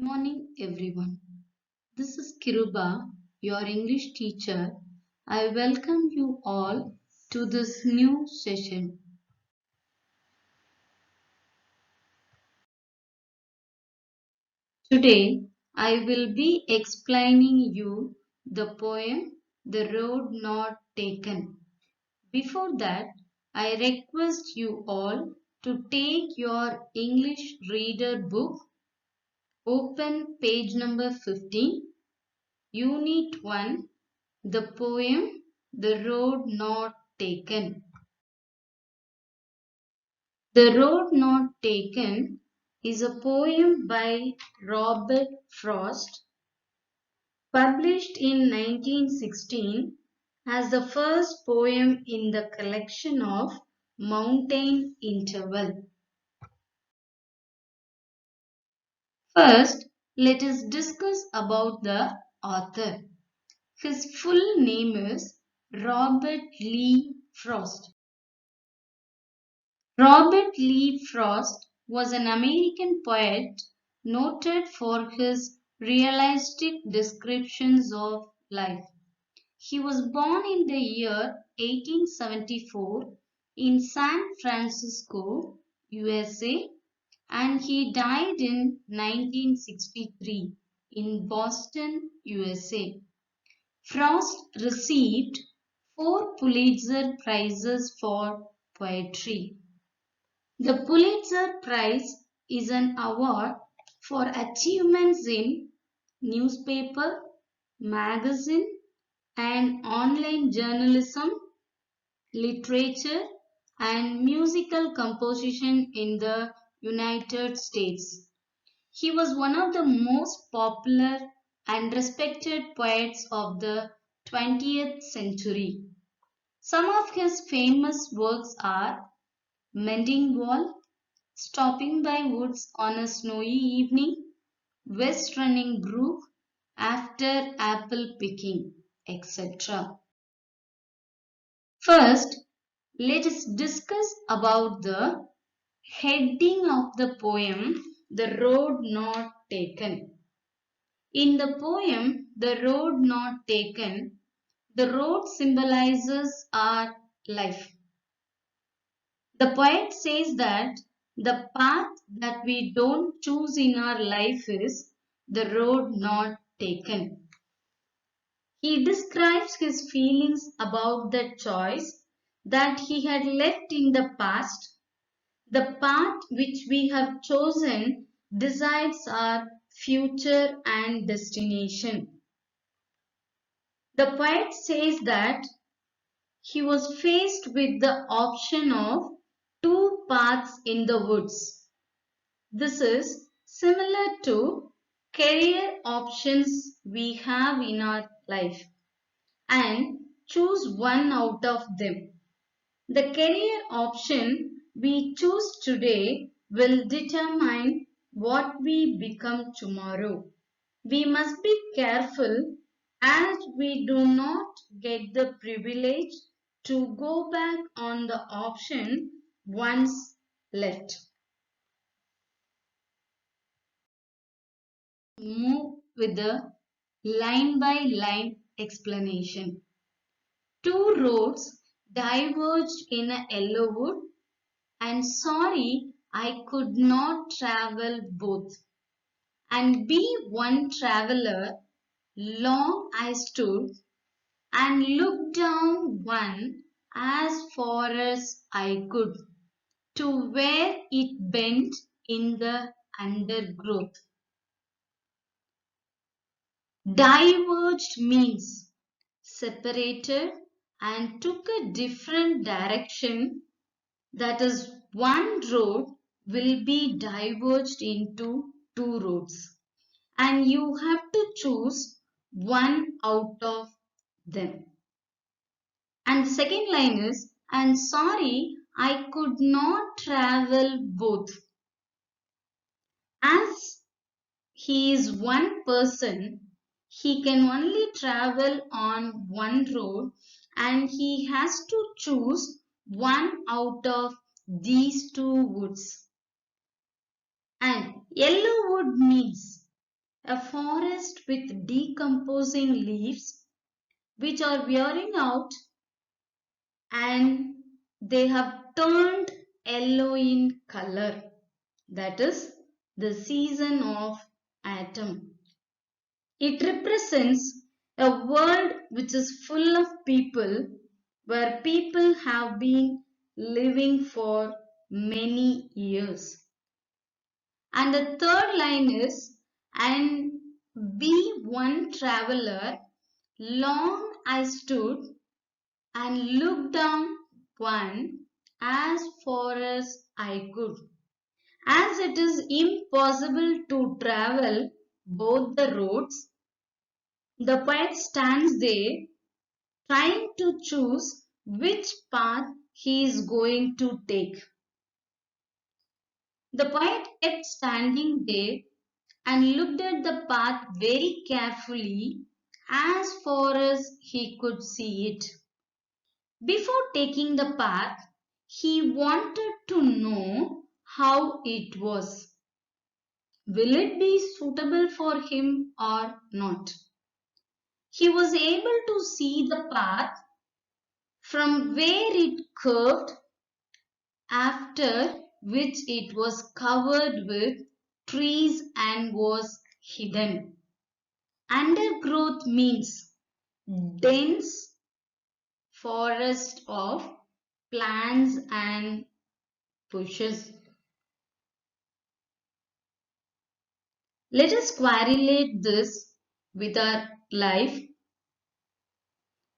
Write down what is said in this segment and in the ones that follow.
Morning, everyone. This is Kiruba, your English teacher. I welcome you all to this new session. Today, I will be explaining you the poem The Road Not Taken. Before that, I request you all to take your English reader book, open page number 15, Unit 1, the poem The Road Not Taken. The Road Not Taken is a poem by Robert Frost, published in 1916 as the first poem in the collection of Mountain Interval. First, let us discuss about the author. His full name is Robert Lee Frost. Robert Lee Frost was an American poet noted for his realistic descriptions of life. He was born in the year 1874 in San Francisco, USA, and he died in 1963 in Boston, USA. Frost received 4 Pulitzer Prizes for poetry. The Pulitzer Prize is an award for achievements in newspaper, magazine, and online journalism, literature, and musical composition in the United States. He was one of the most popular and respected poets of the 20th century. Some of his famous works are Mending Wall, Stopping by Woods on a Snowy Evening, West Running Brook, After Apple Picking, etc. First, let us discuss about the heading of the poem, The Road Not Taken. In the poem, The Road Not Taken, the road symbolizes our life. The poet says that the path that we don't choose in our life is the road not taken. He describes his feelings about the choice that he had left in the past. The path which we have chosen decides our future and destination. The poet says that he was faced with the option of 2 paths in the woods. This is similar to career options we have in our life and choose one out of them. The career option we choose today will determine what we become tomorrow. We must be careful as we do not get the privilege to go back on the option once left. Move with the line by line explanation. 2 roads diverged in a yellow wood, and sorry I could not travel both. And be one traveller, long I stood and looked down one as far as I could to where it bent in the undergrowth. Diverged means separated and took a different direction. That is, one road will be diverged into 2 roads, and you have to choose one out of them. And the second line is, and sorry, I could not travel both. As he is one person, he can only travel on one road and he has to choose one out of these 2 woods. And yellow wood means a forest with decomposing leaves which are wearing out and they have turned yellow in color. That is the season of autumn. It represents a world which is full of people, where people have been living for many years. And the third line is, and be one traveler, long I stood and looked down one as far as I could. As it is impossible to travel both the roads, the poet stands there trying to choose which path he is going to take. The poet kept standing there and looked at the path very carefully as far as he could see it. Before taking the path, he wanted to know how it was. Will it be suitable for him or not? He was able to see the path from where it curved, after which it was covered with trees and was hidden. Undergrowth means dense forest of plants and bushes. Let us correlate this with our life.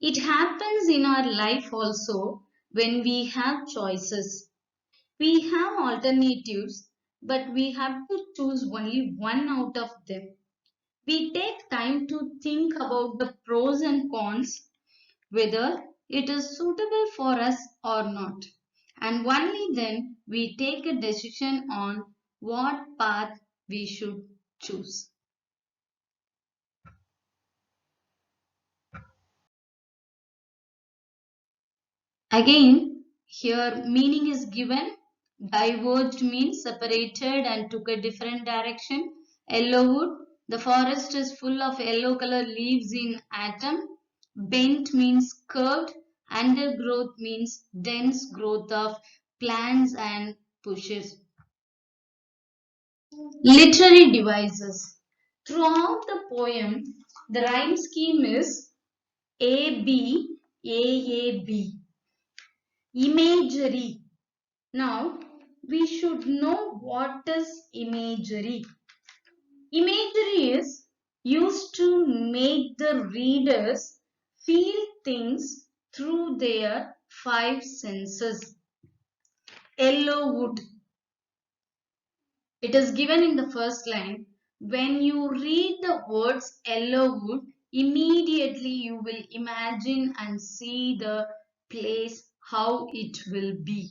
It happens in our life also when we have choices. We have alternatives, but we have to choose only one out of them. We take time to think about the pros and cons, whether it is suitable for us or not. And only then we take a decision on what path we should choose. Again, here meaning is given. Diverged means separated and took a different direction. Yellow wood, the forest is full of yellow color leaves in autumn. Bent means curved. Undergrowth means dense growth of plants and bushes. Literary devices. Throughout the poem, the rhyme scheme is A B A A B. Imagery. Now, we should know what is imagery. Imagery is used to make the readers feel things through their five senses. Yellow wood. It is given in the first line. When you read the words yellow wood, immediately you will imagine and see the place, how it will be.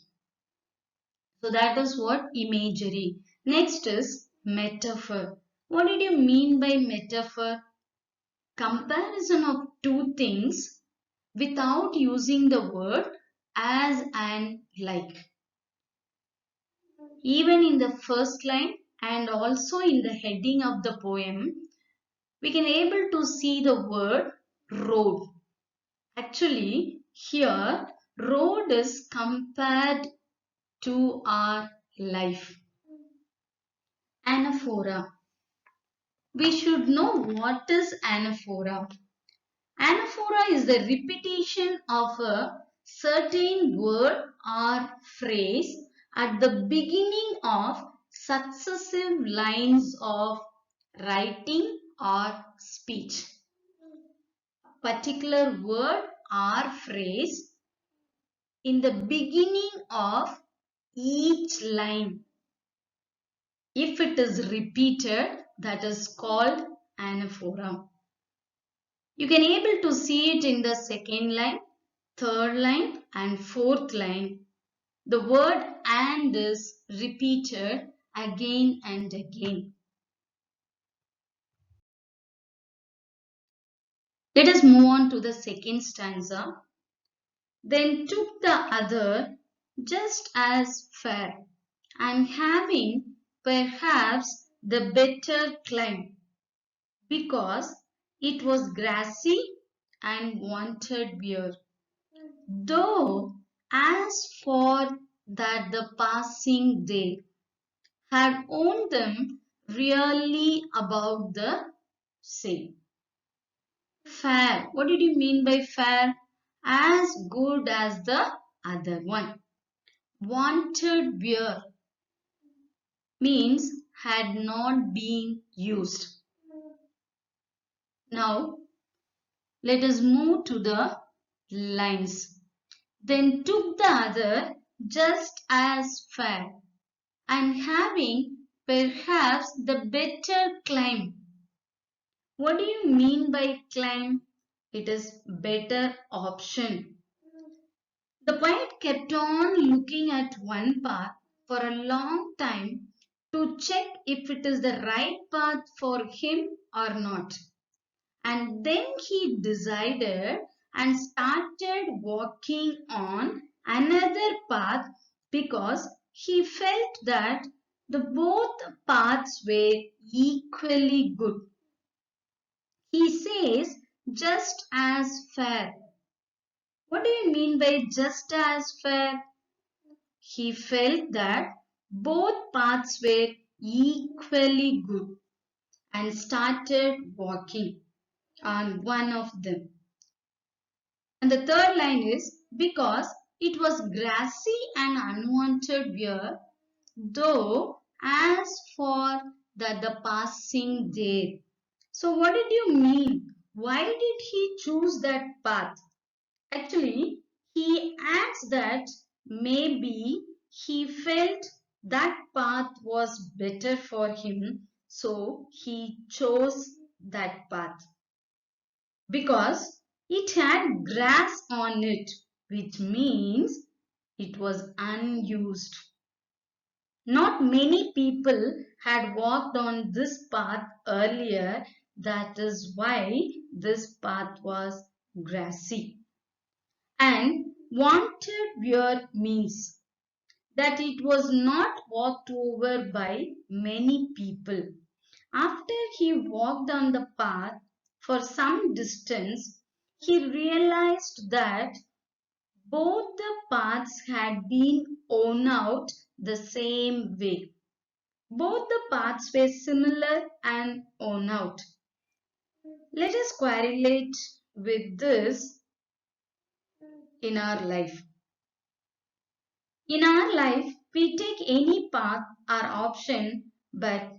So that is what imagery. Next is metaphor. What did you mean by metaphor? Comparison of two things without using the word as and like. Even in the first line and also in the heading of the poem, we can able to see the word road. Actually, here road is compared to our life. Anaphora. We should know what is anaphora. Anaphora is the repetition of a certain word or phrase at the beginning of successive lines of writing or speech. A particular word or phrase in the beginning of each line. If it is repeated, that is called anaphora. You can able to see it in the second line, third line and fourth line. The word and is repeated again and again. Let us move on to the second stanza. Then took the other just as fair, and having perhaps the better claim. because it was grassy and wanted wear. Though as for that the passing day had owned them really about the same. Fair. What did you mean by fair? As good as the other one. Wanted wear means had not been used. Now let us move to the lines. Then took the other just as fair, and having perhaps the better claim. What do you mean by claim? It is better option. The poet kept on looking at one path for a long time to check if it is the right path for him or not. And then he decided and started walking on another path because he felt that the both paths were equally good. He says just as fair. What do you mean by just as fair? He felt that both paths were equally good and started walking on one of them. And the third line is because it was grassy and unwanted wear, though as for the passing there. So what did you mean? Why did he choose that path? Actually, he adds that maybe he felt that path was better for him, so he chose that path because it had grass on it, which means it was unused. Not many people had walked on this path earlier, that is why this path was grassy. And wanted wear means that it was not walked over by many people. After he walked on the path for some distance, he realized that both the paths had been worn out the same way. Both the paths were similar and worn out. Let us correlate with this in our life. In our life, we take any path or option, but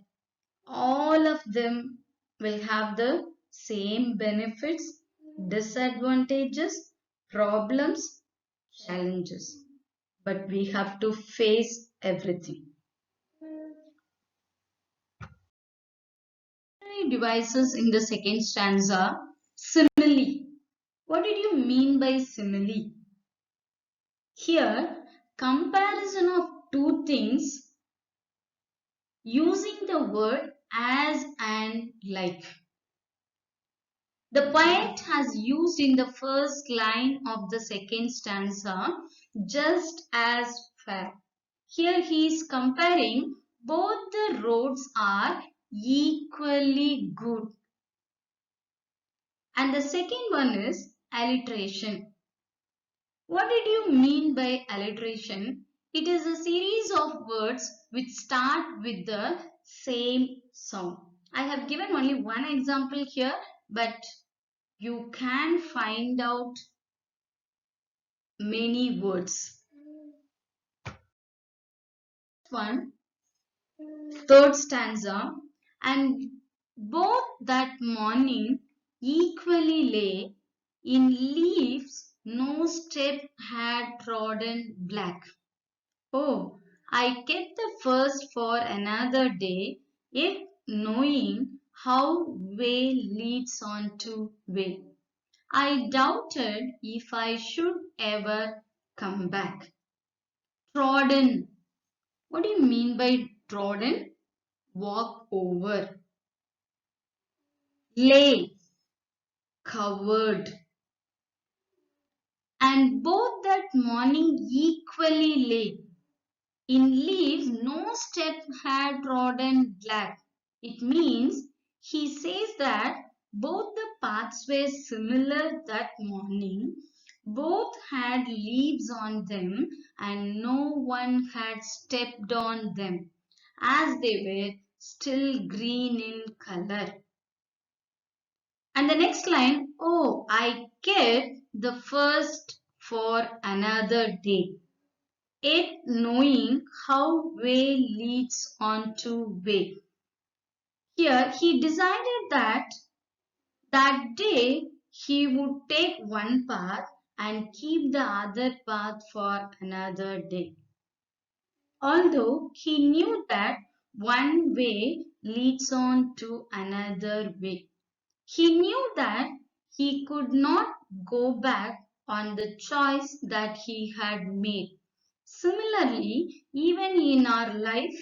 all of them will have the same benefits, disadvantages, problems, challenges. But we have to face everything. Devices in the second stanza. Simile. What did you mean by simile? Here, comparison of two things using the word as and like. The poet has used in the first line of the second stanza just as fair. Here he is comparing both the roads are equally good. And the second one is alliteration. What did you mean by alliteration? It is a series of words which start with the same sound. I have given only one example here, but you can find out many words. One, third stanza, and both that morning equally lay in leaves no step had trodden black. Oh, I kept the first for another day, yet knowing how way leads on to way. I doubted if I should ever come back. Trodden. What do you mean by trodden? Walk over. Lay. Covered. And both that morning equally lay. In leaves, no step had trodden black. It means he says that both the paths were similar that morning. Both had leaves on them and no one had stepped on them, as they were still green in color. And the next line, oh, I kept the first for another day, yet knowing how way leads on to way. Here he decided that day he would take one path and keep the other path for another day. Although he knew that one way leads on to another way, he knew that he could not go back on the choice that he had made. Similarly, even in our life,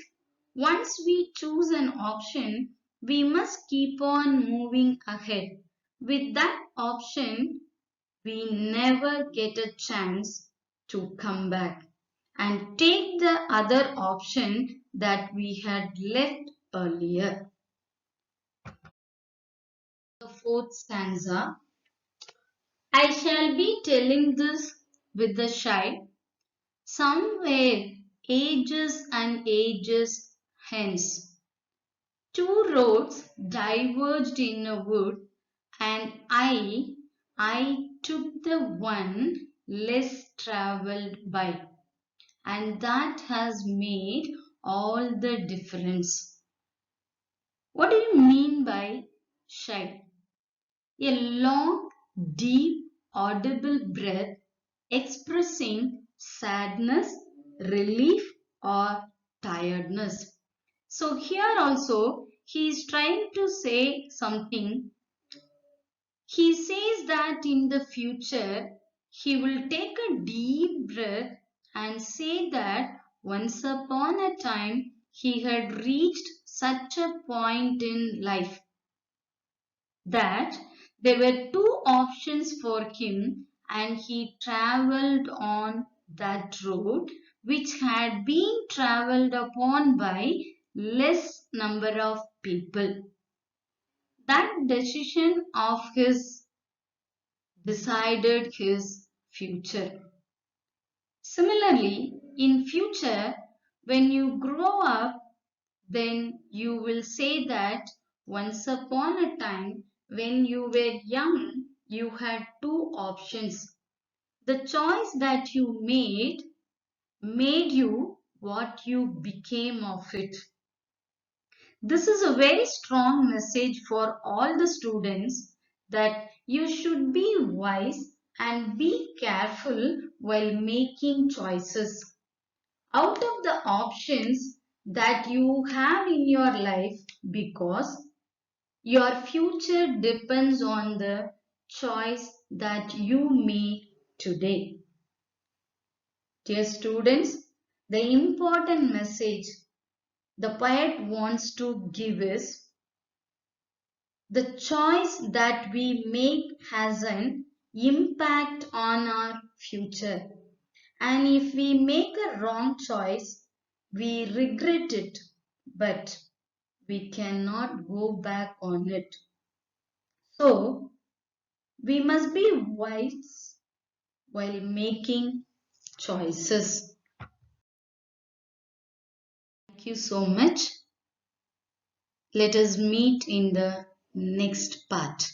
once we choose an option, we must keep on moving ahead. With that option, we never get a chance to come back and take the other option that we had left earlier. The fourth stanza. I shall be telling this with the shy, somewhere ages and ages hence. Two roads diverged in a wood, and I took the one less travelled by, and that has made all the difference. What do you mean by shy? A long, deep, audible breath expressing sadness, relief, or tiredness. So, here also he is trying to say something. He says that in the future he will take a deep breath and say that once upon a time he had reached such a point in life that there were two options for him and he traveled on that road which had been traveled upon by less number of people. That decision of his decided his future. Similarly, in future, when you grow up, then you will say that once upon a time when you were young, you had two options. The choice that you made you what you became of it. This is a very strong message for all the students that you should be wise and be careful while making choices. Out of the options that you have in your life, because your future depends on the choice that you make today. Dear students, the important message the poet wants to give is the choice that we make has an impact on our future. And if we make a wrong choice, we regret it, but we cannot go back on it. So, we must be wise while making choices. Thank you so much. Let us meet in the next part.